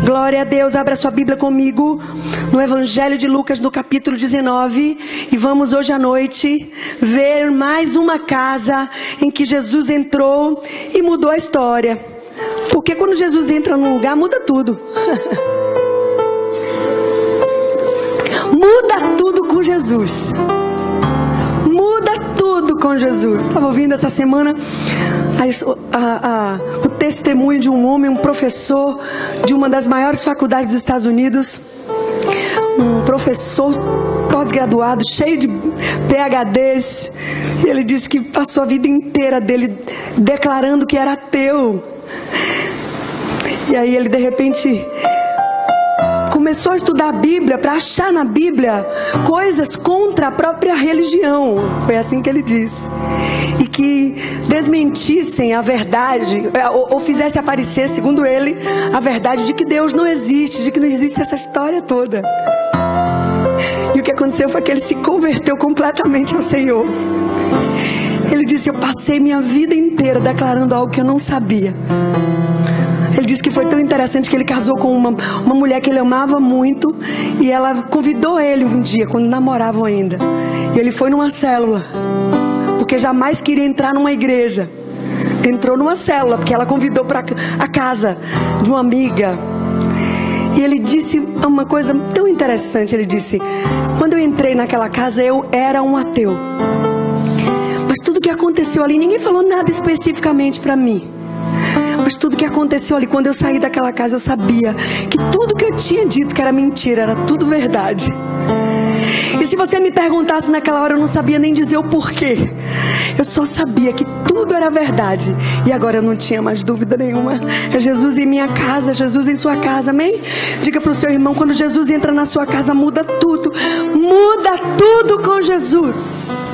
Glória a Deus. Abra sua Bíblia comigo no Evangelho de Lucas, no capítulo 19. E vamos hoje à noite ver mais uma casa em que Jesus entrou e mudou a história. Porque quando Jesus entra num lugar, muda tudo. Muda tudo com Jesus. Muda tudo com Jesus. Estava ouvindo essa semana o testemunho de um homem, um professor de uma das maiores faculdades dos Estados Unidos, um professor pós-graduado, cheio de PhDs, e ele disse que passou a vida inteira dele declarando que era ateu. E aí ele de repente começou a estudar a Bíblia para achar na Bíblia coisas contra a própria religião. Foi assim que ele disse. E que desmentissem a verdade, ou fizesse aparecer, segundo ele, a verdade de que Deus não existe, de que não existe essa história toda. E o que aconteceu foi que ele se converteu completamente ao Senhor. Ele disse: eu passei minha vida inteira declarando algo que eu não sabia. Ele disse que foi tão interessante que ele casou com uma mulher que ele amava muito, e ela convidou ele um dia, quando namoravam ainda, e ele foi numa célula, porque jamais queria entrar numa igreja. Entrou numa célula, porque ela convidou para a casa de uma amiga. E ele disse uma coisa tão interessante. Ele disse: quando eu entrei naquela casa, eu era um ateu, mas tudo que aconteceu ali, ninguém falou nada especificamente para mim, mas tudo que aconteceu ali, quando eu saí daquela casa, eu sabia que tudo que eu tinha dito que era mentira, era tudo verdade. E se você me perguntasse naquela hora, eu não sabia nem dizer o porquê. Eu só sabia que tudo era verdade. E agora eu não tinha mais dúvida nenhuma. É Jesus em minha casa, Jesus em sua casa, amém? Diga para o seu irmão: quando Jesus entra na sua casa, muda tudo. Muda tudo com Jesus.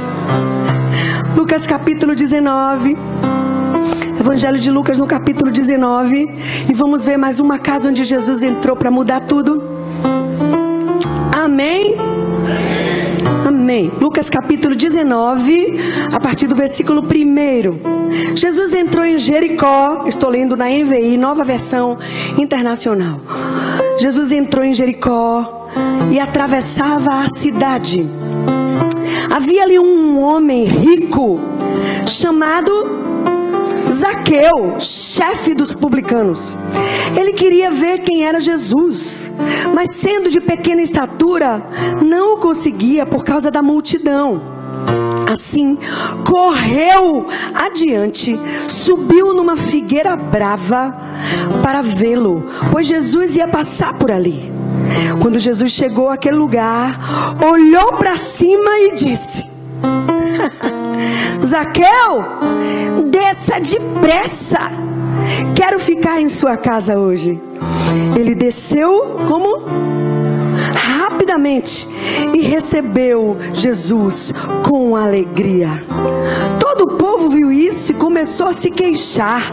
Lucas capítulo 19. Evangelho de Lucas no capítulo 19. E vamos ver mais uma casa onde Jesus entrou para mudar tudo. Amém? Amém. Lucas capítulo 19, a partir do versículo 1. Jesus entrou em Jericó. Estou lendo na NVI, Nova Versão Internacional. Jesus entrou em Jericó e atravessava a cidade. Havia ali um homem rico chamado Zaqueu, chefe dos publicanos. Ele queria ver quem era Jesus, mas sendo de pequena estatura, não o conseguia por causa da multidão. Assim, correu adiante, subiu numa figueira brava para vê-lo, pois Jesus ia passar por ali. Quando Jesus chegou àquele lugar, olhou para cima e disse: Zaqueu, desça depressa, quero ficar em sua casa hoje. Ele desceu como? Rapidamente, e recebeu Jesus com alegria. Todo o povo viu isso e começou a se queixar,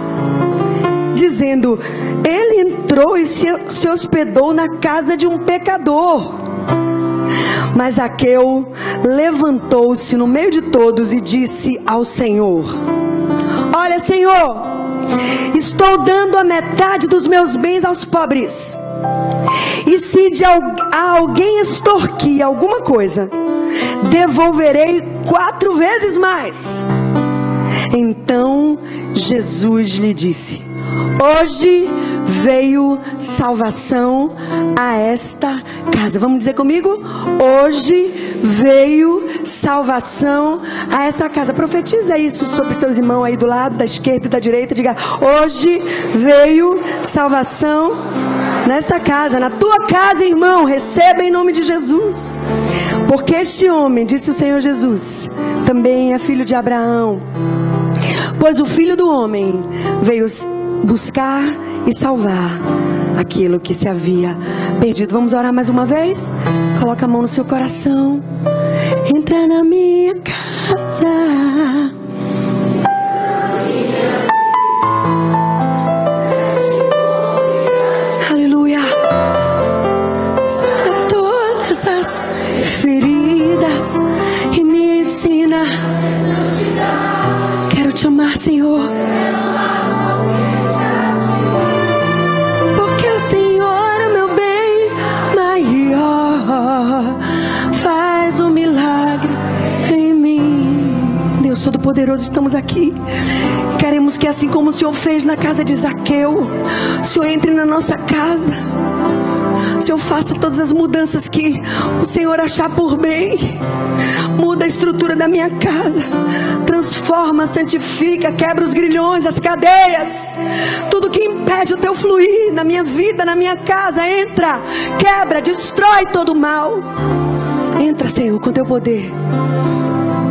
dizendo: ele entrou e se hospedou na casa de um pecador. Mas Zaqueu levantou-se no meio de todos e disse ao Senhor: olha, Senhor, estou dando a metade dos meus bens aos pobres. E se de alguém extorquir alguma coisa, devolverei 4 vezes mais. Então Jesus lhe disse: hoje veio salvação a esta casa. Vamos dizer comigo? Hoje veio salvação a essa casa. Profetiza isso sobre seus irmãos aí do lado, da esquerda e da direita. Diga: hoje veio salvação nesta casa, na tua casa, irmão. Receba em nome de Jesus. Porque este homem, disse o Senhor Jesus, também é filho de Abraão. Pois o Filho do Homem veio buscar e salvar aquilo que se havia perdido. Vamos orar mais uma vez? Coloca a mão no seu coração. Entra na minha casa. Aleluia. Sara todas as feridas e me ensina. Quero te amar, Senhor. Porque o Senhor Todo-Poderoso, estamos aqui. Queremos que, assim como o Senhor fez na casa de Zaqueu, o Senhor entre na nossa casa. O Senhor faça todas as mudanças que o Senhor achar por bem. Muda a estrutura da minha casa. Transforma, santifica, quebra os grilhões, as cadeias. Tudo que impede o teu fluir na minha vida, na minha casa. Entra, quebra, destrói todo o mal. Entra, Senhor, com teu poder.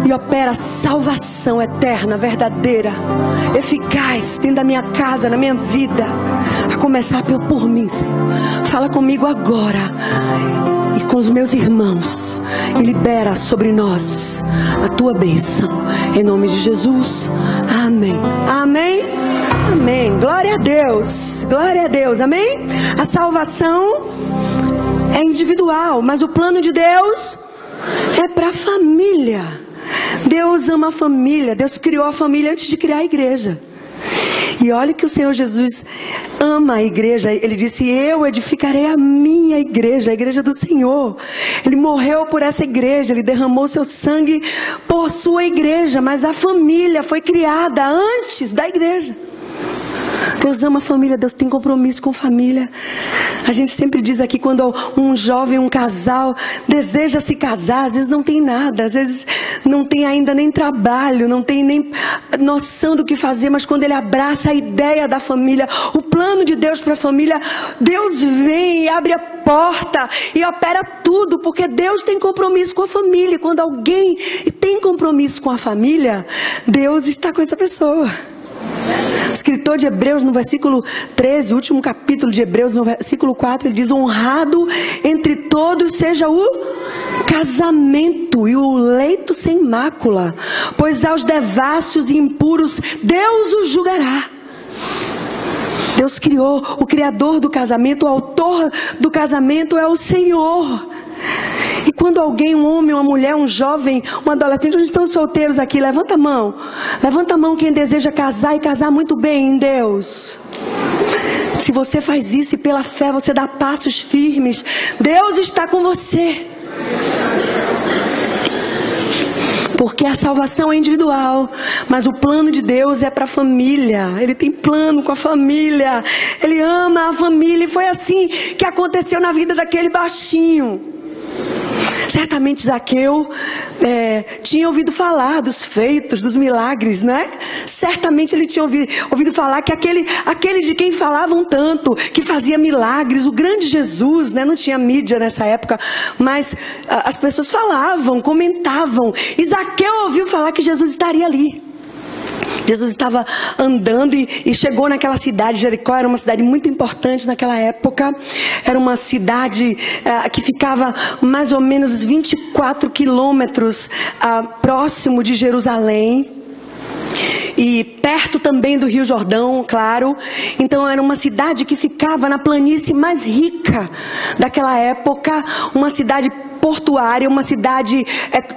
E opera salvação eterna, verdadeira, eficaz dentro da minha casa, na minha vida. A começar por mim, Senhor. Fala comigo agora e com os meus irmãos. E libera sobre nós a tua bênção. Em nome de Jesus. Amém. Amém. Amém. Glória a Deus. Glória a Deus. Amém. A salvação é individual, mas o plano de Deus é para a família. Deus ama a família. Deus criou a família antes de criar a igreja. E olha que o Senhor Jesus ama a igreja. Ele disse: eu edificarei a minha igreja, a igreja do Senhor. Ele morreu por essa igreja. Ele derramou seu sangue por sua igreja. Mas a família foi criada antes da igreja. Deus ama a família, Deus tem compromisso com a família. A gente sempre diz aqui, quando um jovem, um casal deseja se casar, às vezes não tem nada, às vezes não tem ainda nem trabalho, não tem nem noção do que fazer, mas quando ele abraça a ideia da família, o plano de Deus para a família, Deus vem e abre a porta e opera tudo, porque Deus tem compromisso com a família. E quando alguém tem compromisso com a família, Deus está com essa pessoa. O escritor de Hebreus, no versículo 13, o último capítulo de Hebreus, no versículo 4, ele diz: honrado entre todos seja o casamento e o leito sem mácula, pois aos devassos e impuros Deus os julgará. Deus criou, o criador do casamento, o autor do casamento é o Senhor. E quando alguém, um homem, uma mulher, um jovem, um adolescente, onde estão solteiros aqui, levanta a mão. Levanta a mão quem deseja casar e casar muito bem em Deus. Se você faz isso e pela fé você dá passos firmes, Deus está com você. Porque a salvação é individual, mas o plano de Deus é para a família. Ele tem plano com a família. Ele ama a família. E foi assim que aconteceu na vida daquele baixinho. Certamente Zaqueu tinha ouvido falar dos feitos, dos milagres, né? Certamente ele tinha ouvido falar que aquele de quem falavam tanto, que fazia milagres, o grande Jesus, né? Não tinha mídia nessa época, mas as pessoas falavam, comentavam. E Zaqueu ouviu falar que Jesus estaria ali. Jesus estava andando e chegou naquela cidade. Jericó era uma cidade muito importante naquela época. Era uma cidade que ficava mais ou menos 24 quilômetros próximo de Jerusalém. E perto também do Rio Jordão, claro. Então era uma cidade que ficava na planície mais rica daquela época. Uma cidade portuária, uma cidade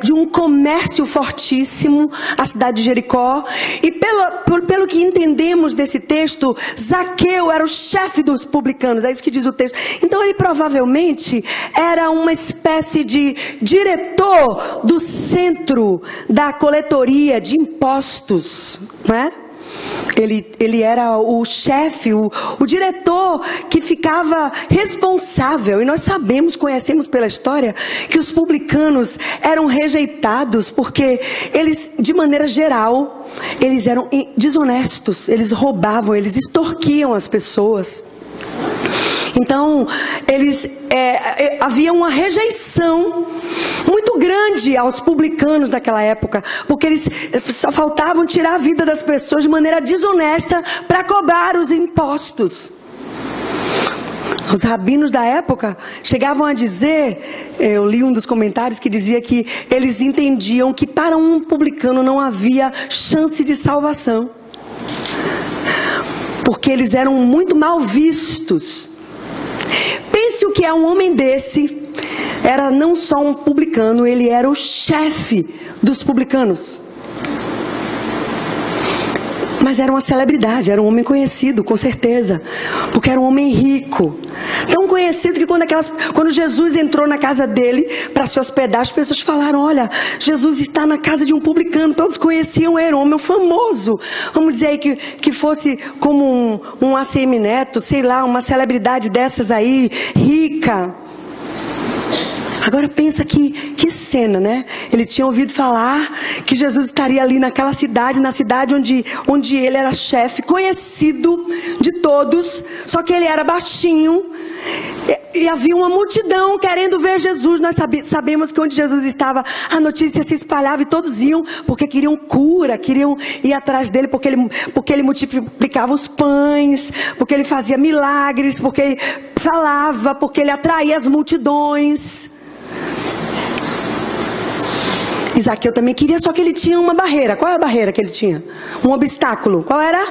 de um comércio fortíssimo, a cidade de Jericó. E pelo que entendemos desse texto, Zaqueu era o chefe dos publicanos, é isso que diz o texto. Então ele provavelmente era uma espécie de diretor do centro da coletoria de impostos, não é? Ele era o chefe, o diretor que ficava responsável. E nós sabemos, conhecemos pela história, que os publicanos eram rejeitados porque eles, de maneira geral, eles eram desonestos, eles roubavam, eles extorquiam as pessoas. Então, havia uma rejeição muito grande aos publicanos daquela época, porque eles só faltavam tirar a vida das pessoas de maneira desonesta para cobrar os impostos. Os rabinos da época chegavam a dizer, eu li um dos comentários que dizia que eles entendiam que para um publicano não havia chance de salvação, porque eles eram muito mal vistos. Pense o que é um homem desse. Era não só um publicano, ele era o chefe dos publicanos. Mas era uma celebridade, era um homem conhecido, com certeza, porque era um homem rico. Tão conhecido que quando Jesus entrou na casa dele para se hospedar, as pessoas falaram: olha, Jesus está na casa de um publicano. Todos conheciam ele, um homem famoso. Vamos dizer aí que fosse como um ACM Neto, sei lá, uma celebridade dessas aí, rica. Agora pensa que cena, né? Ele tinha ouvido falar que Jesus estaria ali naquela cidade, na cidade onde ele era chefe, conhecido de todos, só que ele era baixinho. E havia uma multidão querendo ver Jesus. Nós sabemos que onde Jesus estava, a notícia se espalhava e todos iam porque queriam cura, queriam ir atrás dele, porque ele multiplicava os pães, porque ele fazia milagres, porque ele falava, porque ele atraía as multidões. E Zaqueu também queria, só que ele tinha uma barreira. Qual é a barreira que ele tinha? Um obstáculo. Qual era?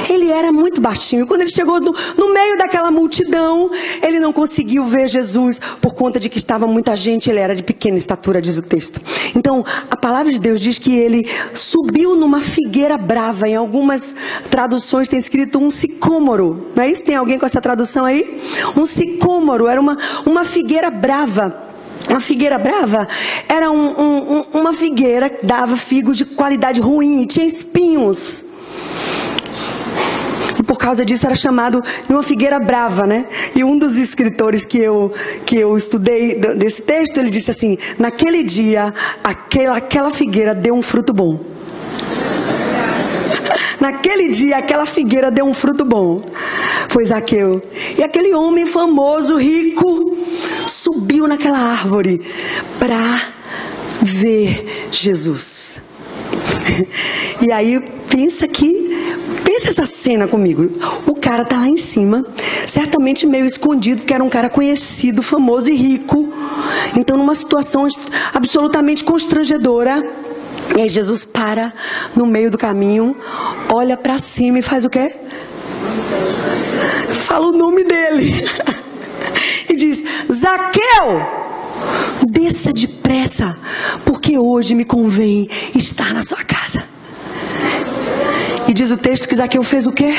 Ele era muito baixinho. Quando ele chegou no meio daquela multidão, ele não conseguiu ver Jesus por conta de que estava muita gente. Ele era de pequena estatura, diz o texto. Então, a palavra de Deus diz que ele subiu numa figueira brava. Em algumas traduções tem escrito um sicômoro. Não é isso? Tem alguém com essa tradução aí? Um sicômoro. Era uma figueira brava. Uma figueira brava era uma figueira que dava figos de qualidade ruim, tinha espinhos. E por causa disso era chamado de uma figueira brava, né? E um dos escritores que eu estudei desse texto, ele disse assim: naquele dia, aquela figueira deu um fruto bom. Naquele dia, aquela figueira deu um fruto bom. Foi Zaqueu. E aquele homem famoso, rico, subiu naquela árvore para ver Jesus. E aí, pensa essa cena comigo. O cara tá lá em cima, certamente meio escondido, porque era um cara conhecido, famoso e rico. Então, numa situação absolutamente constrangedora. E aí Jesus para no meio do caminho, olha para cima e faz o quê? Fala o nome dele. E diz: Zaqueu, desça depressa, porque hoje me convém estar na sua casa. E diz o texto que Zaqueu fez o quê?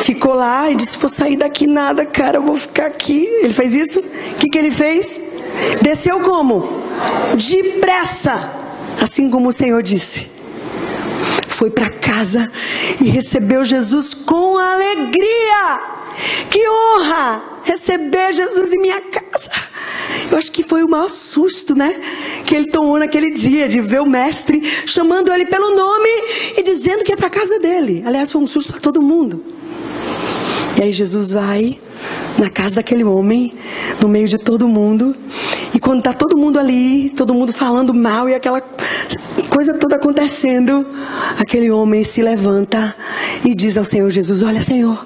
Ficou lá e disse: vou sair daqui nada, cara, eu vou ficar aqui. Ele fez isso? O que ele fez? Desceu como? Depressa. Assim como o Senhor disse. Foi para casa e recebeu Jesus com alegria. Que honra receber Jesus em minha casa. Eu acho que foi o maior susto, né? Que ele tomou naquele dia, de ver o mestre chamando ele pelo nome e dizendo que é para casa dele. Aliás, foi um susto para todo mundo. E aí Jesus vai na casa daquele homem, no meio de todo mundo. E quando está todo mundo ali, todo mundo falando mal e aquela coisa toda acontecendo, aquele homem se levanta e diz ao Senhor Jesus: olha, Senhor,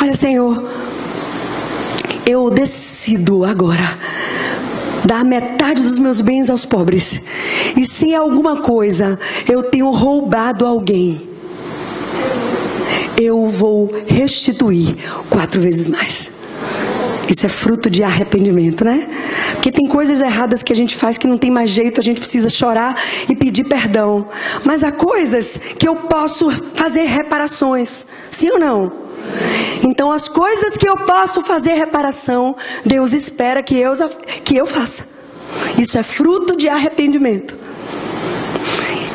olha, Senhor, eu decido agora dar metade dos meus bens aos pobres. E se alguma coisa eu tenho roubado alguém, eu vou restituir 4 vezes mais. Isso é fruto de arrependimento, né? Porque tem coisas erradas que a gente faz que não tem mais jeito, a gente precisa chorar e pedir perdão. Mas há coisas que eu posso fazer reparações, sim ou não? Então as coisas que eu posso fazer reparação, Deus espera que eu faça. Isso é fruto de arrependimento.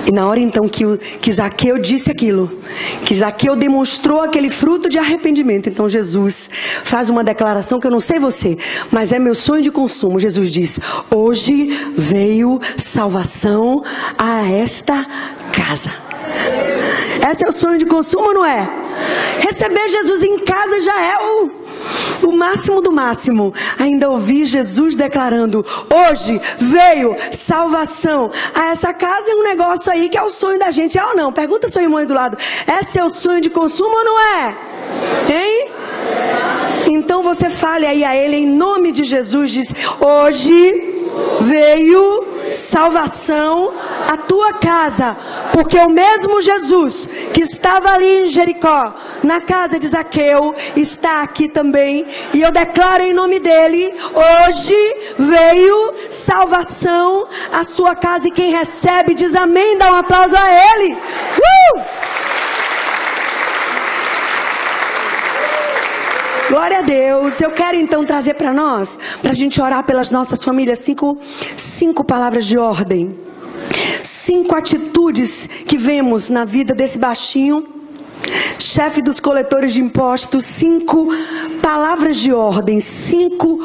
E na hora então que Zaqueu disse aquilo, que Zaqueu demonstrou aquele fruto de arrependimento, então Jesus faz uma declaração que eu não sei você, mas é meu sonho de consumo. Jesus diz: hoje veio salvação a esta casa. Esse é o sonho de consumo ou não é? Receber Jesus em casa já é o máximo do máximo. Ainda ouvi Jesus declarando: hoje veio salvação a essa casa. É um negócio aí que é o sonho da gente, é ou não? Pergunta seu irmão aí do lado: esse é o sonho de consumo ou não é? Hein? Então você fale aí a ele em nome de Jesus. Diz: hoje veio salvação à tua casa, porque o mesmo Jesus que estava ali em Jericó, na casa de Zaqueu, está aqui também. E eu declaro em nome dele: hoje veio salvação à sua casa. E quem recebe diz amém, dá um aplauso a ele. Glória a Deus. Eu quero então trazer para nós, para a gente orar pelas nossas famílias, cinco palavras de ordem. 5 atitudes que vemos na vida desse baixinho, chefe dos coletores de impostos. 5 palavras de ordem, 5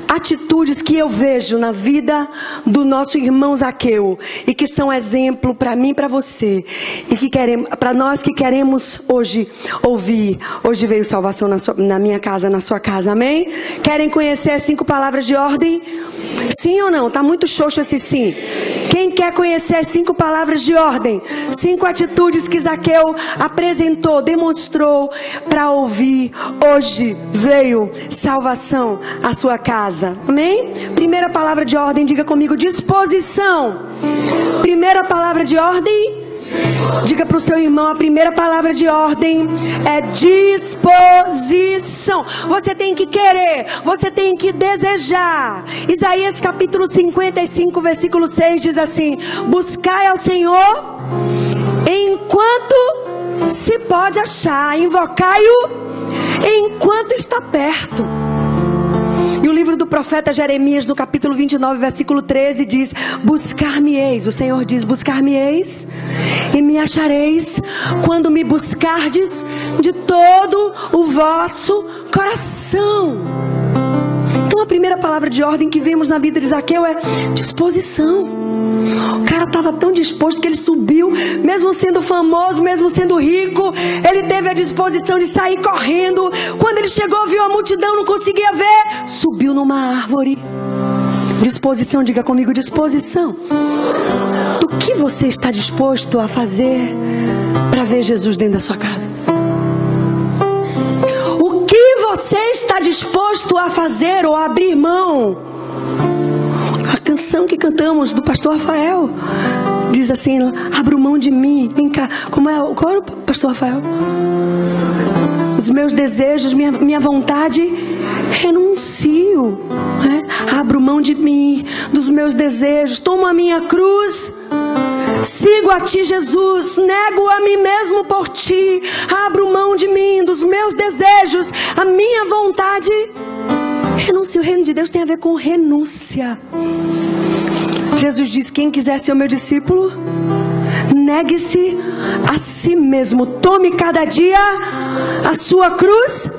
atitudes que eu vejo na vida do nosso irmão Zaqueu e que são exemplo para mim e para você, e que queremos, para nós que queremos hoje ouvir. Hoje veio salvação na minha casa, na sua casa, amém? Querem conhecer as 5 palavras de ordem? Sim ou não? Tá muito xoxo esse sim. Quem quer conhecer as 5 palavras de ordem? 5 atitudes que Zaqueu apresentou, demonstrou para ouvir. Hoje veio salvação à sua casa. Amém? Primeira palavra de ordem, diga comigo: disposição. Primeira palavra de ordem. Diga para o seu irmão: a primeira palavra de ordem é disposição. Você tem que querer, você tem que desejar. Isaías capítulo 55, versículo 6 diz assim: buscai ao Senhor enquanto se pode achar, invocai-o enquanto está perto. E o livro do profeta Jeremias, no capítulo 29, versículo 13, diz: buscar-me-eis, o Senhor diz, buscar-me-eis e me achareis, quando me buscardes de todo o vosso coração. Então a primeira palavra de ordem que vemos na vida de Zaqueu é disposição. O cara estava tão disposto que ele subiu, mesmo sendo famoso, mesmo sendo rico, ele teve a disposição de sair correndo. Quando ele chegou, viu a multidão, não conseguia ver, subiu numa árvore. Disposição, diga comigo: disposição. Do que você está disposto a fazer para ver Jesus dentro da sua casa? O que você está disposto a fazer ou a abrir mão? A canção que cantamos do pastor Rafael diz assim: abro mão de mim. Vem cá. Qual era o pastor Rafael? Os meus desejos, minha vontade, renuncio, né? Abro mão de mim, dos meus desejos, tomo a minha cruz, sigo a ti, Jesus, nego a mim mesmo por ti, abro mão de mim, dos meus desejos, a minha vontade, renuncio. O reino de Deus tem a ver com renúncia. Jesus diz: quem quiser ser o meu discípulo, negue-se a si mesmo, tome cada dia a sua cruz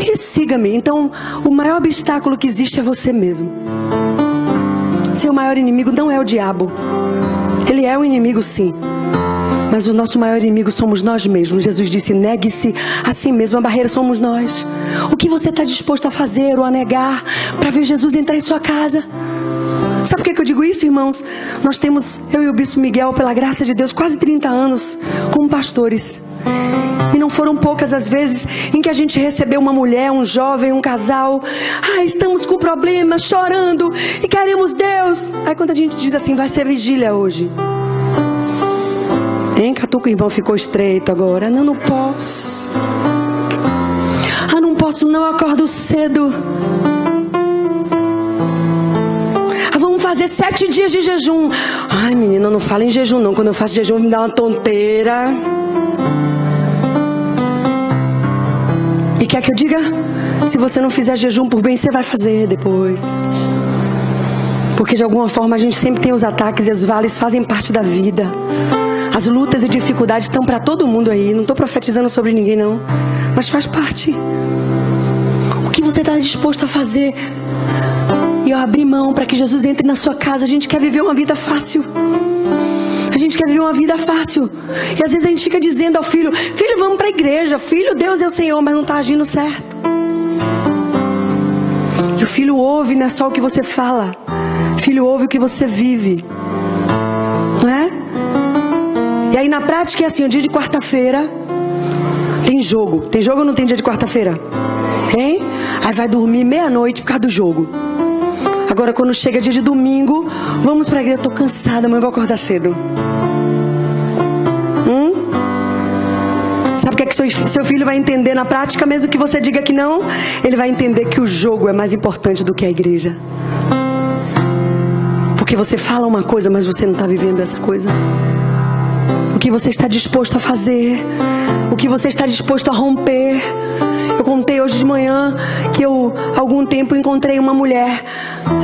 e siga-me. Então, o maior obstáculo que existe é você mesmo. Seu maior inimigo não é o diabo. Ele é um inimigo, sim, mas o nosso maior inimigo somos nós mesmos. Jesus disse: negue-se a si mesmo. A barreira somos nós. O que você está disposto a fazer ou a negar para ver Jesus entrar em sua casa? Sabe por que eu digo isso, irmãos? Nós temos, eu e o Bispo Miguel, pela graça de Deus, quase 30 anos como pastores. E não foram poucas as vezes em que a gente recebeu uma mulher, um jovem, um casal. Estamos com problema, chorando e queremos Deus. Aí quando a gente diz assim: vai ser vigília hoje. Catuca, o irmão ficou estreito agora. Não posso. Não posso não, acordo cedo. Vamos fazer 7 dias de jejum. Ai, menina, não fala em jejum não. Quando eu faço jejum me dá uma tonteira. E quer que eu diga? Se você não fizer jejum por bem, você vai fazer depois. Porque de alguma forma a gente sempre tem os ataques e os vales fazem parte da vida. As lutas e dificuldades estão para todo mundo aí. Não estou profetizando sobre ninguém não, mas faz parte. O que você está disposto a fazer? E eu abri mão para que Jesus entre na sua casa. A gente quer viver uma vida fácil. A gente quer viver uma vida fácil. E às vezes a gente fica dizendo ao filho: filho, vamos para a igreja. Filho, Deus é o Senhor, mas não está agindo certo. E o filho ouve, não é só o que você fala. O filho ouve o que você vive. Não é? E aí na prática é assim: o dia de quarta-feira tem jogo. Tem jogo ou não tem dia de quarta-feira? Tem? Aí vai dormir meia-noite por causa do jogo. Agora quando chega dia de domingo, vamos pra igreja. Eu tô cansada, amanhã eu vou acordar cedo. Sabe o que é que seu filho vai entender na prática? Mesmo que você diga que não, ele vai entender que o jogo é mais importante do que a igreja. Porque você fala uma coisa, mas você não está vivendo essa coisa. O que você está disposto a fazer, o que você está disposto a romper. Eu Eu contei hoje de manhã que eu, há algum tempo, encontrei uma mulher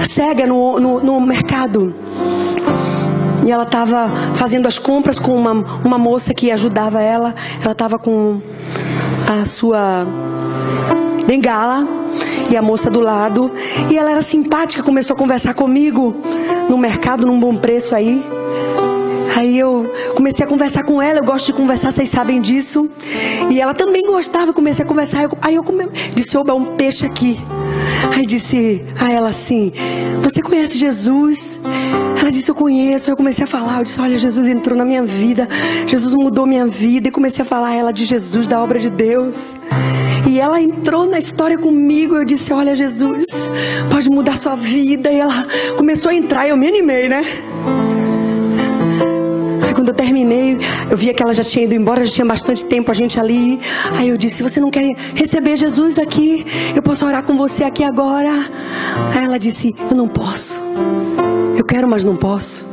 cega no mercado. E ela estava fazendo as compras com uma moça que ajudava ela. Ela estava com a sua bengala e a moça do lado. E ela era simpática, começou a conversar comigo no mercado, num bom preço aí. Aí eu comecei a conversar com ela, eu gosto de conversar, vocês sabem disso. E ela também gostava, comecei a conversar. Aí eu disse, oba, um peixe aqui. Aí disse a ela assim, você conhece Jesus? Ela disse, eu conheço. Aí eu comecei a falar, eu disse, olha, Jesus entrou na minha vida, Jesus mudou minha vida. E comecei a falar a ela de Jesus, da obra de Deus. E ela entrou na história comigo. Eu disse, olha, Jesus pode mudar sua vida. E ela começou a entrar e eu me animei, né? Aí quando eu terminei, eu via que ela já tinha ido embora, já tinha bastante tempo a gente ali. Aí eu disse, você não quer receber Jesus aqui? Eu posso orar com você aqui agora? Aí ela disse, eu não posso. Eu quero, mas não posso.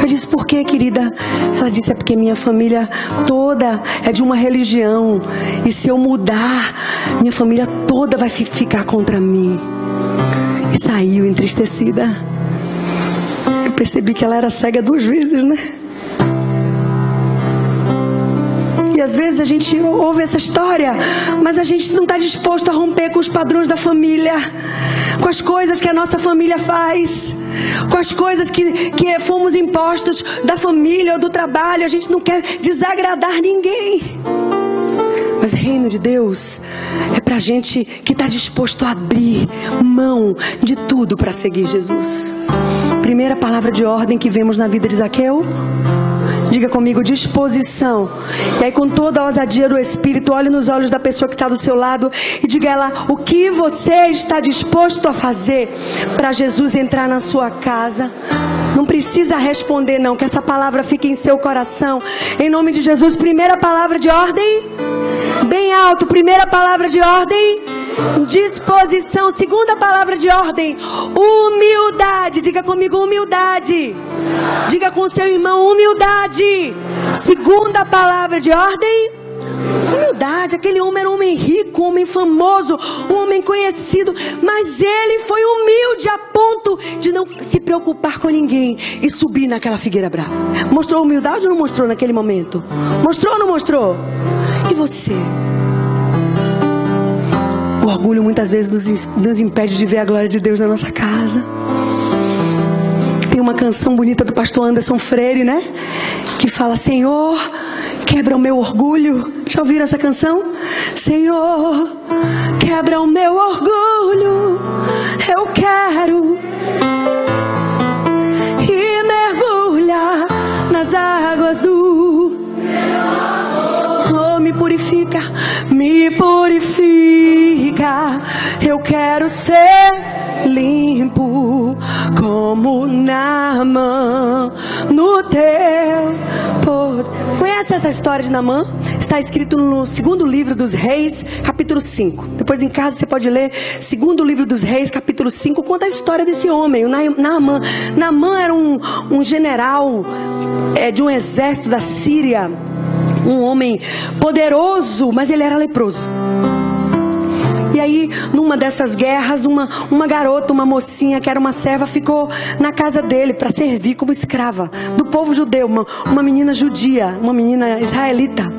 Eu disse, por quê, querida? Ela disse, é porque minha família toda é de uma religião. E se eu mudar, minha família toda vai ficar contra mim. E saiu entristecida. Eu percebi que ela era cega 2 vezes, né? E às vezes a gente ouve essa história, mas a gente não está disposto a romper com os padrões da família, com as coisas que a nossa família faz, com as coisas que fomos impostos da família ou do trabalho. A gente não quer desagradar ninguém. Mas o reino de Deus é para gente que está disposto a abrir mão de tudo para seguir Jesus. Primeira palavra de ordem que vemos na vida de Zaqueu. Diga comigo, disposição. E aí com toda a ousadia do Espírito, olhe nos olhos da pessoa que está do seu lado e diga a ela, o que você está disposto a fazer para Jesus entrar na sua casa? Não precisa responder não, que essa palavra fique em seu coração. Em nome de Jesus, primeira palavra de ordem, bem alto, primeira palavra de ordem, disposição. Segunda palavra de ordem, humildade. Diga comigo, humildade. Diga com seu irmão, humildade. Segunda palavra de ordem, humildade. Aquele homem era um homem rico, um homem famoso, um homem conhecido, mas ele foi humilde a ponto de não se preocupar com ninguém e subir naquela figueira brava. Mostrou humildade ou não mostrou naquele momento? Mostrou ou não mostrou? E você? O orgulho muitas vezes nos impede de ver a glória de Deus na nossa casa. Tem uma canção bonita do pastor Anderson Freire, né? Que fala, Senhor, quebra o meu orgulho. Já ouviram essa canção? Senhor, quebra o meu orgulho. Eu quero e mergulhar nas águas do oh, me purifica, me purifica. Eu quero ser limpo como Naamã no teu poder. Conhece essa história de Naamã? Está escrito no 2º livro dos Reis, capítulo 5. Depois em casa você pode ler 2º livro dos Reis, capítulo 5. Conta a história desse homem, o Naamã. Naamã era um general de um exército da Síria. Um homem poderoso, mas ele era leproso. E aí, numa dessas guerras, uma garota, uma mocinha que era uma serva, ficou na casa dele para servir como escrava do povo judeu, uma menina judia, uma menina israelita.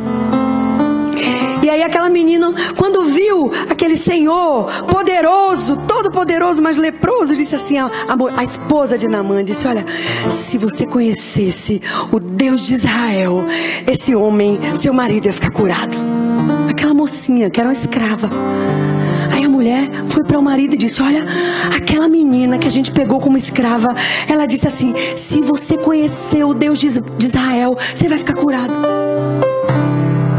E aí aquela menina, quando viu aquele senhor poderoso, todo poderoso, mas leproso, disse assim, a esposa de Naamã, disse, olha, se você conhecesse o Deus de Israel, esse homem, seu marido ia ficar curado. Aquela mocinha, que era uma escrava. Aí a mulher foi para o marido e disse, olha, aquela menina que a gente pegou como escrava, ela disse assim, se você conhecer o Deus de Israel, você vai ficar curado.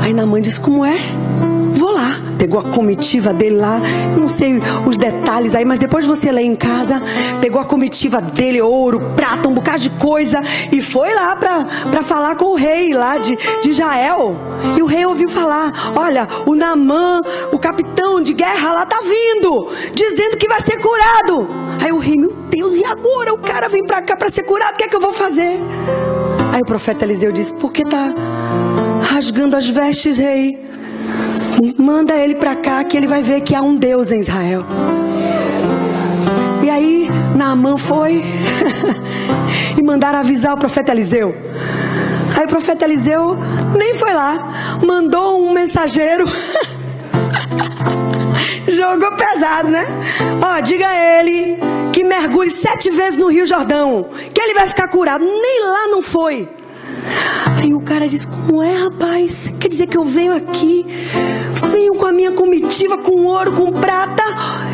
Aí Naamã disse, como é? Vou lá. Pegou a comitiva dele lá, eu não sei os detalhes aí, mas depois você lê em casa, pegou a comitiva dele, ouro, prata, um bocado de coisa, e foi lá para falar com o rei lá de Israel. E o rei ouviu falar, olha, o Naamã, o capitão de guerra lá tá vindo, dizendo que vai ser curado. Aí o rei, meu Deus, e agora? O cara vem para cá para ser curado, o que é que eu vou fazer? Aí o profeta Eliseu disse, por que tá rasgando as vestes, rei? Manda ele para cá que ele vai ver que há um Deus em Israel. E aí Naamã foi e mandaram avisar o profeta Eliseu. Aí o profeta Eliseu nem foi lá, mandou um mensageiro. Jogou pesado, né? Ó, diga a ele que mergulhe 7 vezes no Rio Jordão, que ele vai ficar curado. Nem lá não foi. Aí o cara disse: como é, rapaz? Quer dizer que eu venho aqui, venho com a minha comitiva, com ouro, com prata,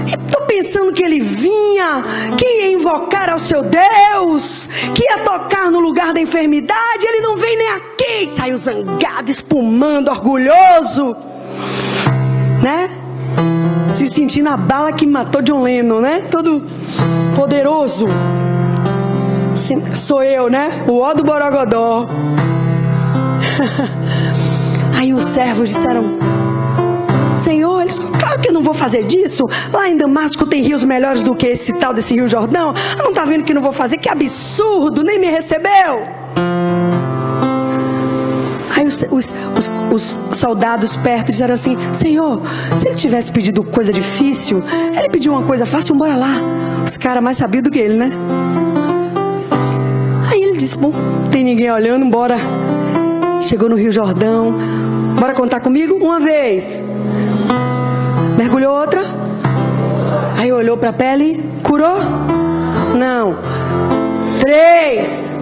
e tô pensando que ele vinha, que ia invocar ao seu Deus, que ia tocar no lugar da enfermidade. Ele não vem nem aqui. E saiu zangado, espumando, orgulhoso, né? Se sentindo a bala que matou John Lennon, né? Todo poderoso. Sou eu, né? O ó do Borogodó. Aí os servos disseram: Senhor, eles, claro que eu não vou fazer disso. Lá em Damasco tem rios melhores do que esse tal desse Rio Jordão. Não está vendo que não vou fazer? Que absurdo, nem me recebeu. Aí os soldados perto disseram assim: Senhor, se ele tivesse pedido coisa difícil, ele pediu uma coisa fácil, bora lá. Os caras mais sabiam do que ele, né? Aí ele disse: bom, tem ninguém olhando, bora. Chegou no Rio Jordão. Bora contar comigo? Uma vez. Mergulhou outra. Aí olhou para a pele. Curou? Não. 3,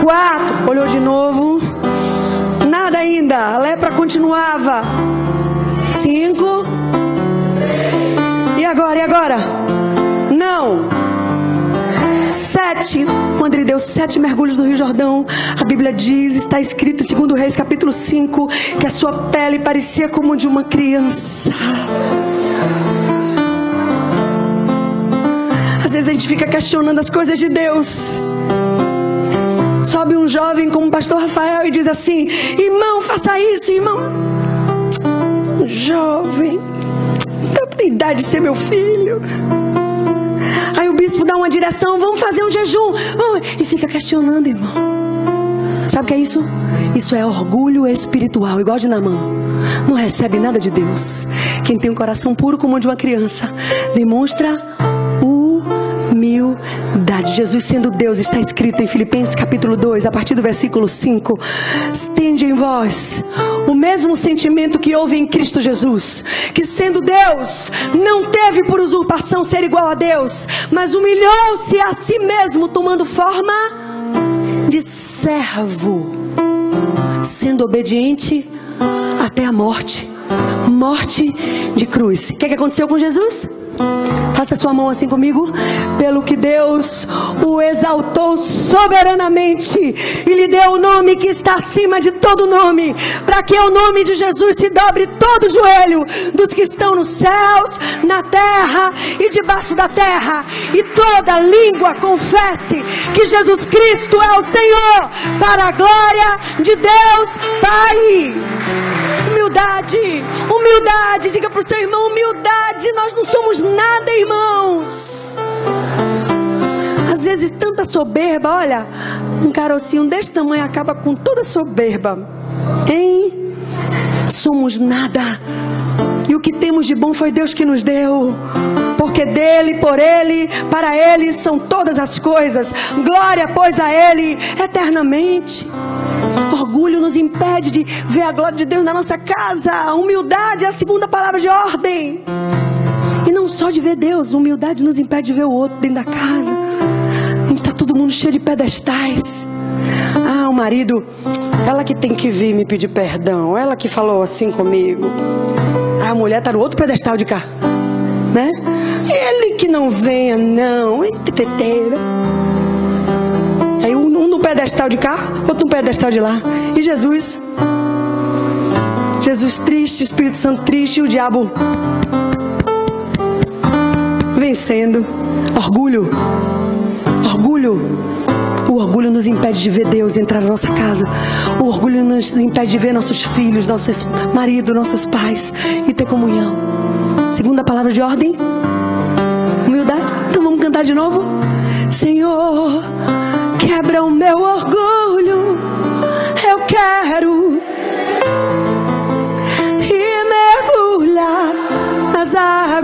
4. Olhou de novo. Nada ainda. A lepra continuava. 5. E agora? E agora? Não. 7. Quando ele deu 7 mergulhos no Rio Jordão, a Bíblia diz, está escrito em 2 Reis capítulo 5, que a sua pele parecia como de uma criança. Às vezes a gente fica questionando as coisas de Deus. Sobe um jovem como o pastor Rafael e diz assim: irmão, faça isso, irmão. Um jovem, não tem idade de ser meu filho. Aí o bispo dá uma direção: vamos fazer um jejum. E fica questionando, irmão. Sabe o que é isso? Isso é orgulho espiritual, igual de Naamã. Não recebe nada de Deus. Quem tem um coração puro como o de uma criança demonstra humildade. Jesus sendo Deus, está escrito em Filipenses capítulo 2, a partir do versículo 5: tende em vós o mesmo sentimento que houve em Cristo Jesus, que sendo Deus, não teve por usurpação ser igual a Deus, mas humilhou-se a si mesmo, tomando forma de servo, sendo obediente até a morte, morte de cruz. O que aconteceu com Jesus? Faça sua mão assim comigo. Pelo que Deus o exaltou soberanamente e lhe deu o nome que está acima de todo nome, para que o nome de Jesus se dobre todo o joelho dos que estão nos céus, na terra e debaixo da terra, e toda língua confesse que Jesus Cristo é o Senhor, para a glória de Deus Pai. Humildade, humildade. Diga para o seu irmão: humildade. Nós não somos nada, irmãos. Às vezes tanta soberba. Olha, um carocinho desse tamanho acaba com toda soberba, hein? Somos nada. E o que temos de bom foi Deus que nos deu, porque dele, por ele, para ele são todas as coisas. Glória, pois, a ele eternamente. Orgulho nos impede de ver a glória de Deus na nossa casa. A humildade é a segunda palavra de ordem. E não só de ver Deus, humildade nos impede de ver o outro dentro da casa. A gente está todo mundo cheio de pedestais. Ah, o marido, ela que tem que vir me pedir perdão, ela que falou assim comigo. Ah, a mulher está no outro pedestal de cá, né? Ele que não venha, não. Aí um no pedestal de cá, outro no pedestal de lá. E Jesus? Jesus triste, Espírito Santo triste, e o diabo vencendo. Orgulho. Orgulho. O orgulho nos impede de ver Deus entrar na nossa casa. O orgulho nos impede de ver nossos filhos, nossos maridos, nossos pais e ter comunhão. Segunda palavra de ordem: humildade. Então vamos cantar de novo. Senhor, quebra o meu orgulho, eu quero, e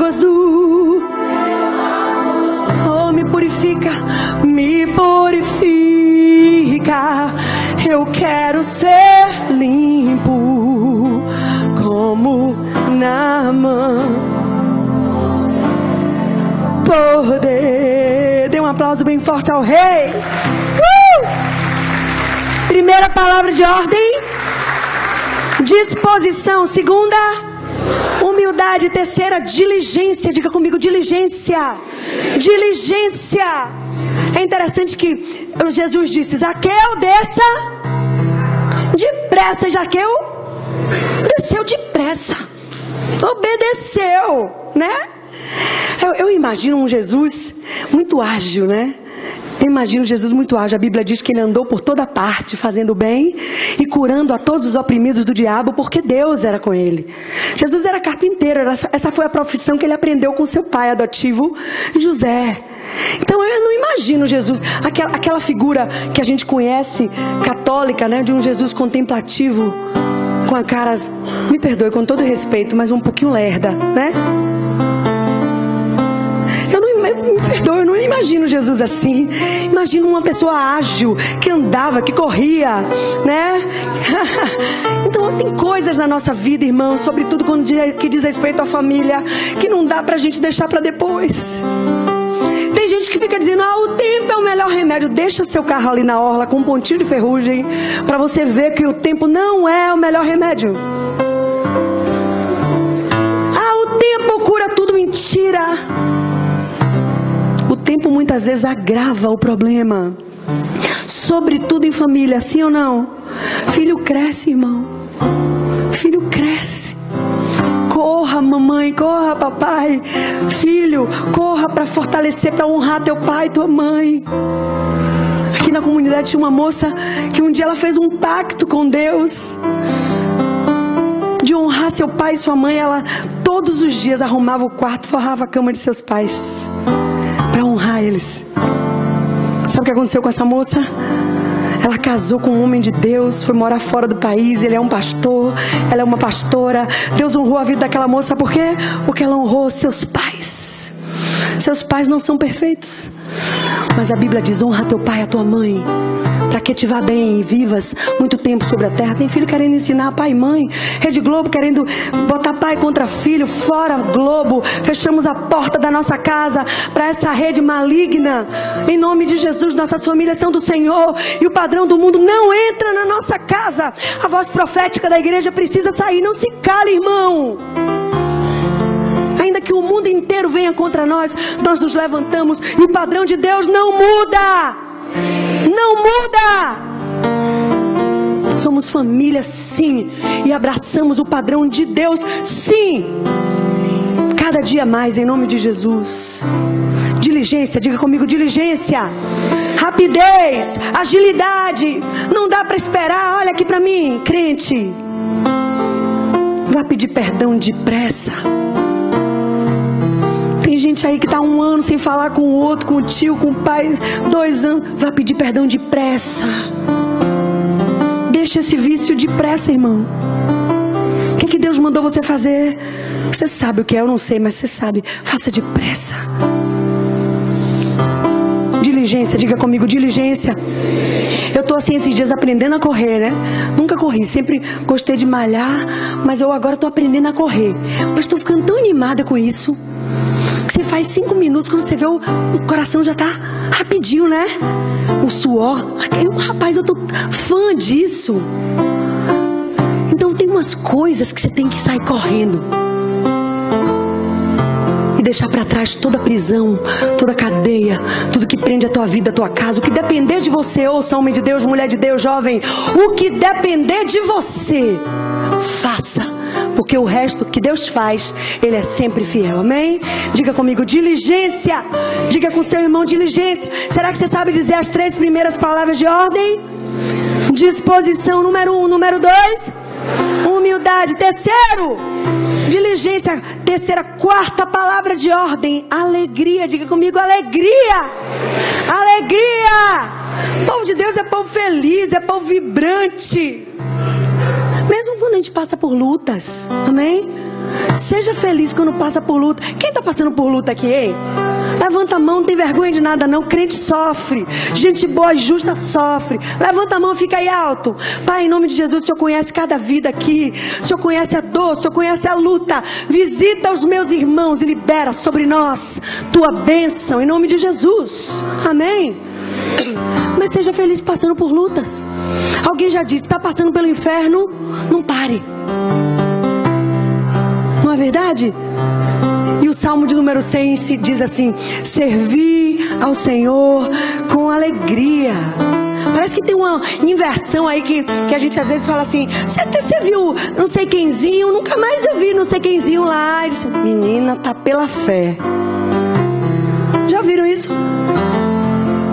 águas do... Oh, me purifica, me purifica. Eu quero ser limpo como Naamã. Poder. Dê um aplauso bem forte ao rei. Primeira palavra de ordem: disposição. Segunda, humildade. Terceira, diligência. Diga comigo, diligência. Diligência. É interessante que Jesus disse: Zaqueu, desça depressa. Zaqueu desceu depressa, obedeceu, né? Eu imagino um Jesus muito ágil, né? Eu imagino Jesus muito ágil. A Bíblia diz que ele andou por toda parte fazendo bem e curando a todos os oprimidos do diabo, porque Deus era com ele. Jesus era carpinteiro. Essa foi a profissão que ele aprendeu com seu pai adotivo, José. Então eu não imagino Jesus, aquela figura que a gente conhece, católica, né? De um Jesus contemplativo, com a cara, me perdoe com todo respeito, mas um pouquinho lerda, né? Me perdoe, eu não imagino Jesus assim. Imagino uma pessoa ágil, que andava, que corria, né? Então tem coisas na nossa vida, irmão, sobretudo quando que diz respeito à família, que não dá pra gente deixar pra depois. Tem gente que fica dizendo: o tempo é o melhor remédio. Deixa seu carro ali na orla com um pontinho de ferrugem, pra você ver que o tempo não é o melhor remédio. O tempo cura tudo. Mentira. O tempo muitas vezes agrava o problema, sobretudo em família, sim ou não? Filho cresce, irmão. Filho cresce. Corra, mamãe, corra, papai. Filho, corra para fortalecer, para honrar teu pai e tua mãe. Aqui na comunidade tinha uma moça que um dia ela fez um pacto com Deus de honrar seu pai e sua mãe. Ela todos os dias arrumava o quarto, forrava a cama de seus pais para honrar eles. Sabe o que aconteceu com essa moça? Ela casou com um homem de Deus, foi morar fora do país. Ele é um pastor, ela é uma pastora. Deus honrou a vida daquela moça, sabe por quê? Porque ela honrou seus pais. Seus pais não são perfeitos, mas a Bíblia diz: honra teu pai e a tua mãe, para que te vá bem e vivas muito tempo sobre a terra. Tem filho querendo ensinar pai e mãe. Rede Globo querendo botar pai contra filho. Fora Globo. Fechamos a porta da nossa casa para essa rede maligna. Em nome de Jesus, nossas famílias são do Senhor e o padrão do mundo não entra na nossa casa. A voz profética da igreja precisa sair. Não se cale, irmão. Ainda que o mundo inteiro venha contra nós, nós nos levantamos e o padrão de Deus não muda. Não muda. Somos família, sim, e abraçamos o padrão de Deus, sim, cada dia mais, em nome de Jesus. Diligência, diga comigo, diligência. Rapidez, agilidade. Não dá para esperar. Olha aqui para mim, crente. Vai pedir perdão depressa. Tem gente aí que está 1 ano sem falar com o outro, com o tio, com o pai, 2 anos. Vai pedir perdão depressa. Deixa esse vício depressa, irmão. O que Deus mandou você fazer? Você sabe o que é, eu não sei, mas você sabe. Faça depressa. Diligência, diga comigo, diligência. Eu estou assim esses dias aprendendo a correr, né? Nunca corri, sempre gostei de malhar, mas eu agora estou aprendendo a correr. Mas estou ficando tão animada com isso. Você faz 5 minutos, quando você vê o coração já tá rapidinho, né? O suor. Rapaz, eu tô fã disso. Então tem umas coisas que você tem que sair correndo e deixar para trás toda a prisão, toda a cadeia, tudo que prende a tua vida, a tua casa. O que depender de você, ouça, homem de Deus, mulher de Deus, jovem, o que depender de você, faça. Porque o resto que Deus faz, Ele é sempre fiel, amém? Diga comigo, diligência. Diga com seu irmão, diligência. Será que você sabe dizer as 3 primeiras palavras de ordem? Disposição, número 1. Número 2, humildade. Terceiro, diligência. Terceira, 4ª palavra de ordem, alegria. Diga comigo, alegria. Alegria. O povo de Deus é povo feliz, é povo vibrante. Mesmo quando a gente passa por lutas, amém? Seja feliz quando passa por luta. Quem está passando por luta aqui, hein? Levanta a mão, não tem vergonha de nada não. Crente sofre, gente boa e justa sofre. Levanta a mão, fica aí alto. Pai, em nome de Jesus, o Senhor conhece cada vida aqui. O Senhor conhece a dor, o Senhor conhece a luta. Visita os meus irmãos e libera sobre nós tua bênção, em nome de Jesus. Amém. Mas seja feliz passando por lutas. Alguém já disse, está passando pelo inferno? Não pare. Não é verdade? E o Salmo de número 100 diz assim: servir ao Senhor com alegria. Parece que tem uma inversão aí que a gente às vezes fala assim: você viu não sei quemzinho? Nunca mais eu vi não sei quemzinho lá. E disse, menina, tá pela fé. Já viram isso?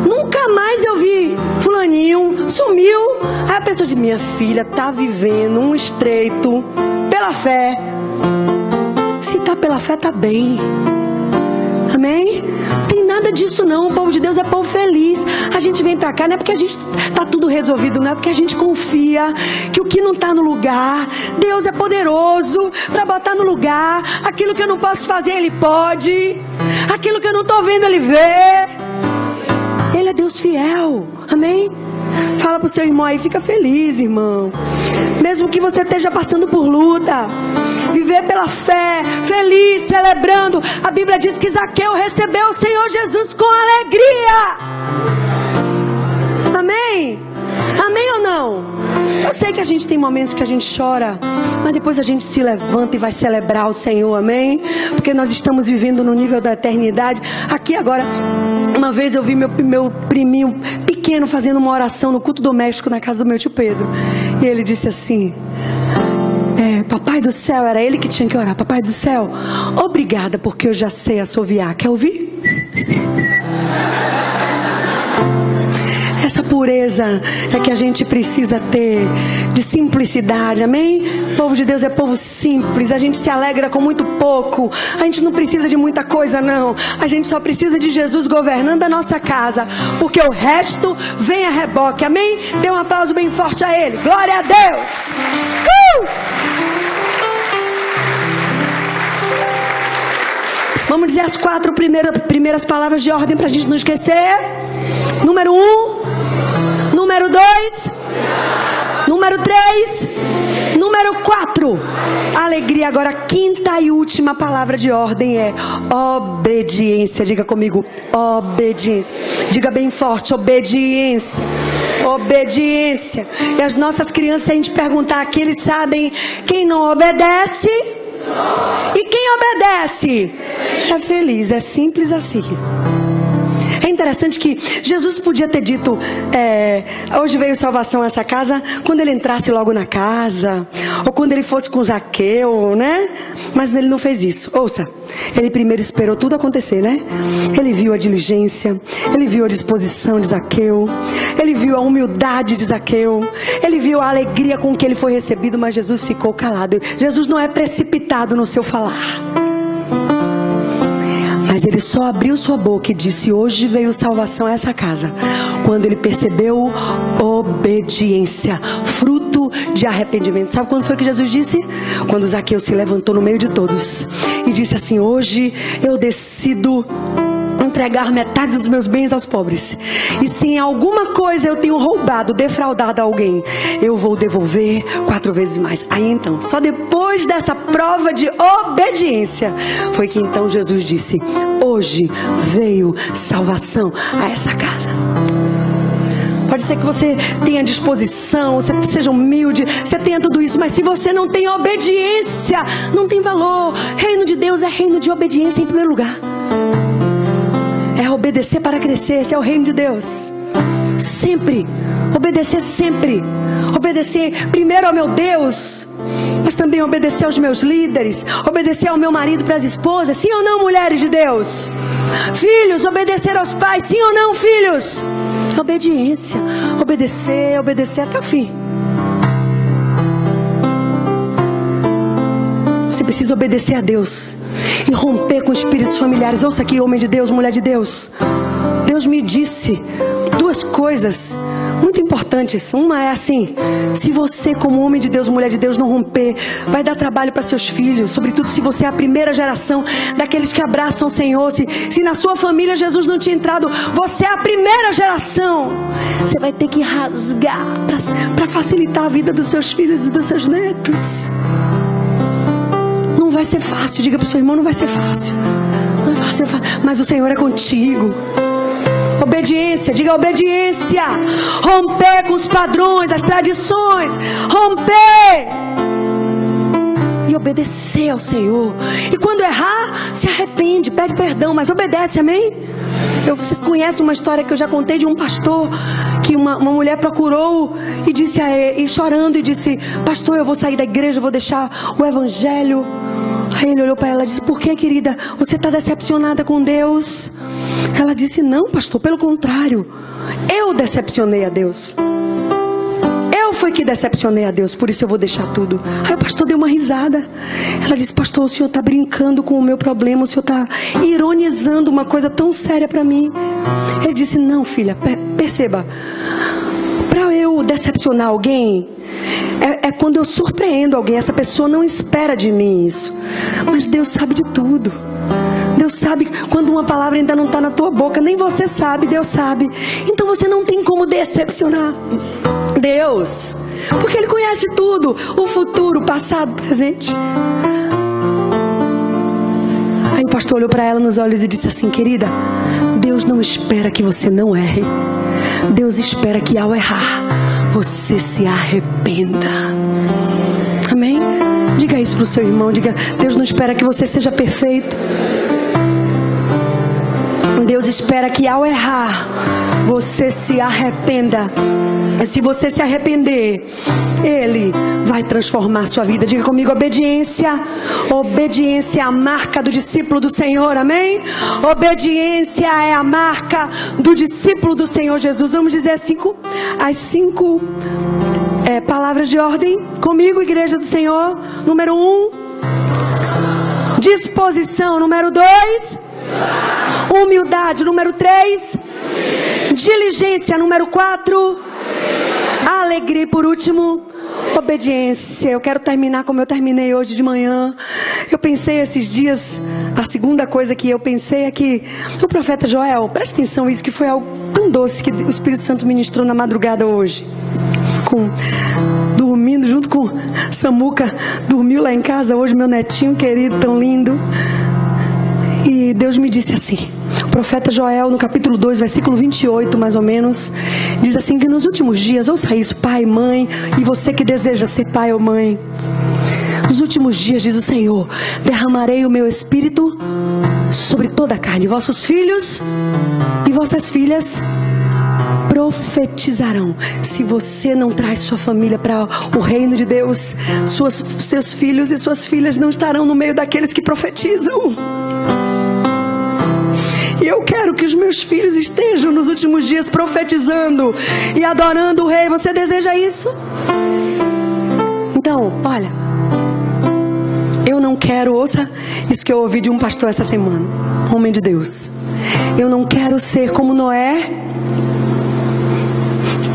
Nunca mais eu vi fulaninho, sumiu. Aí a pessoa diz, minha filha tá vivendo um estreito pela fé. Se tá pela fé, tá bem. Amém? Não tem nada disso não. O povo de Deus é povo feliz. A gente vem pra cá, não é porque a gente tá tudo resolvido, não é porque a gente confia que o que não tá no lugar, Deus é poderoso pra botar no lugar. Aquilo que eu não posso fazer, Ele pode. Aquilo que eu não tô vendo, Ele vê. Ele é Deus fiel. Amém? Fala pro seu irmão aí, fica feliz, irmão. Mesmo que você esteja passando por luta, viver pela fé, feliz, celebrando. A Bíblia diz que Zaqueu recebeu o Senhor Jesus com alegria. Amém? Amém ou não? Eu sei que a gente tem momentos que a gente chora, mas depois a gente se levanta e vai celebrar o Senhor, amém? Porque nós estamos vivendo no nível da eternidade. Aqui agora, uma vez eu vi meu priminho pequeno fazendo uma oração no culto doméstico na casa do meu tio Pedro. E ele disse assim: Papai do céu, era ele que tinha que orar. Papai do céu, obrigada porque eu já sei assoviar. Quer ouvir? Essa pureza é que a gente precisa ter, de simplicidade, amém? O povo de Deus é povo simples, a gente se alegra com muito pouco, a gente não precisa de muita coisa não, a gente só precisa de Jesus governando a nossa casa, porque o resto vem a reboque, amém? Dê um aplauso bem forte a Ele, glória a Deus! Vamos dizer as 4 primeiras palavras de ordem para a gente não esquecer. Número 1, número 2, número 3, número 4. Alegria. Agora a 5ª e última palavra de ordem é obediência. Diga comigo, obediência. Diga bem forte, obediência. Obediência. E as nossas crianças, se a gente perguntar aqui, eles sabem: quem não obedece, e quem obedece é feliz. É simples assim. É interessante que Jesus podia ter dito, hoje veio salvação a essa casa, quando ele entrasse logo na casa, ou quando ele fosse com Zaqueu, né? Mas ele não fez isso. Ouça, ele primeiro esperou tudo acontecer, né? Ele viu a diligência, ele viu a disposição de Zaqueu, ele viu a humildade de Zaqueu, ele viu a alegria com que ele foi recebido, mas Jesus ficou calado. Jesus não é precipitado no seu falar. Mas ele só abriu sua boca e disse: hoje veio salvação a essa casa, quando ele percebeu obediência, fruto de arrependimento. Sabe quando foi que Jesus disse? Quando Zaqueu se levantou no meio de todos e disse assim: hoje eu decido entregar metade dos meus bens aos pobres, e se em alguma coisa eu tenho roubado, defraudado alguém, eu vou devolver 4 vezes mais. Aí então, só depois dessa prova de obediência, foi que então Jesus disse: hoje veio salvação a essa casa. Pode ser que você tenha disposição, você seja humilde, você tenha tudo isso, mas se você não tem obediência, não tem valor. Reino de Deus é reino de obediência em primeiro lugar. É obedecer para crescer. Esse é o reino de Deus. Sempre. Obedecer sempre. Obedecer primeiro ao meu Deus, mas também obedecer aos meus líderes. Obedecer ao meu marido, para as esposas. Sim ou não, mulheres de Deus? Filhos, obedecer aos pais. Sim ou não, filhos? Obediência. Obedecer, obedecer até o fim. Você precisa obedecer a Deus e romper com espíritos familiares. Ouça aqui, homem de Deus, mulher de Deus. Deus me disse 2 coisas Muito importante isso. Uma é assim: se você, como homem de Deus, mulher de Deus, não romper, vai dar trabalho para seus filhos. Sobretudo se você é a primeira geração daqueles que abraçam o Senhor. Se na sua família Jesus não tinha entrado, você é a primeira geração. Você vai ter que rasgar para facilitar a vida dos seus filhos e dos seus netos. Não vai ser fácil. Diga para o seu irmão: não vai ser fácil. Não vai ser fácil. Mas o Senhor é contigo. Obediência, diga obediência. Romper com os padrões, as tradições. Romper e obedecer ao Senhor. E quando errar, se arrepende, pede perdão, mas obedece, amém? Vocês conhecem uma história que eu já contei de um pastor que uma mulher procurou e disse a ele, e chorando, e disse: pastor, eu vou sair da igreja, eu vou deixar o evangelho. Aí ele olhou para ela e disse: por que, querida? Você está decepcionada com Deus? Ela disse: não, pastor, pelo contrário, eu decepcionei a Deus. Eu fui que decepcionei a Deus, por isso eu vou deixar tudo. Aí o pastor deu uma risada. Ela disse: pastor, o senhor está brincando com o meu problema, o senhor está ironizando uma coisa tão séria para mim. Ele disse: não, filha, perceba, para eu decepcionar alguém, é quando eu surpreendo alguém. Essa pessoa não espera de mim isso, mas Deus sabe de tudo. Deus sabe quando uma palavra ainda não está na tua boca. Nem você sabe, Deus sabe. Então você não tem como decepcionar Deus, porque Ele conhece tudo, o futuro, o passado, o presente. Aí o pastor olhou para ela nos olhos e disse assim: querida, Deus não espera que você não erre. Deus espera que ao errar você se arrependa. Amém? Diga isso para o seu irmão. Diga: Deus não espera que você seja perfeito. Deus espera que ao errar você se arrependa. E se você se arrepender, Ele vai transformar a sua vida. Diga comigo: obediência. Obediência é a marca do discípulo do Senhor, amém? Obediência é a marca do discípulo do Senhor Jesus. Vamos dizer as cinco palavras de ordem comigo, igreja do Senhor. Número 1, disposição. Número 2, humildade. Número 3, diligência. Número 4, alegria. E por último, obediência. Eu quero terminar como eu terminei hoje de manhã. Eu pensei esses dias, a segunda coisa que eu pensei é que o profeta Joel, presta atenção isso, que foi algo tão doce que o Espírito Santo ministrou na madrugada hoje. Dormindo junto com Samuca, dormiu lá em casa hoje, meu netinho querido, tão lindo. E Deus me disse assim, o profeta Joel, no capítulo 2, versículo 28, mais ou menos, diz assim, que nos últimos dias, ouça isso, pai, mãe, e você que deseja ser pai ou mãe, nos últimos dias, diz o Senhor, derramarei o meu espírito sobre toda a carne. Vossos filhos e vossas filhas profetizarão. Se você não traz sua família para o reino de Deus, seus filhos e suas filhas não estarão no meio daqueles que profetizam. E eu quero que os meus filhos estejam nos últimos dias profetizando e adorando o Rei. Você deseja isso? Então, olha, eu não quero, ouça isso que eu ouvi de um pastor essa semana, homem de Deus. Eu não quero ser como Noé,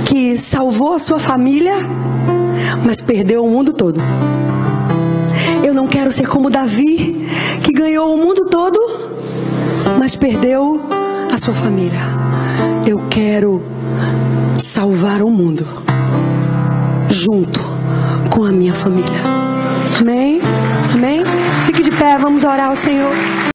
que salvou a sua família, mas perdeu o mundo todo. Eu não quero ser como Davi, que ganhou o mundo todo, mas perdeu a sua família. Eu quero salvar o mundo junto com a minha família. Amém? Amém? Fique de pé, vamos orar ao Senhor.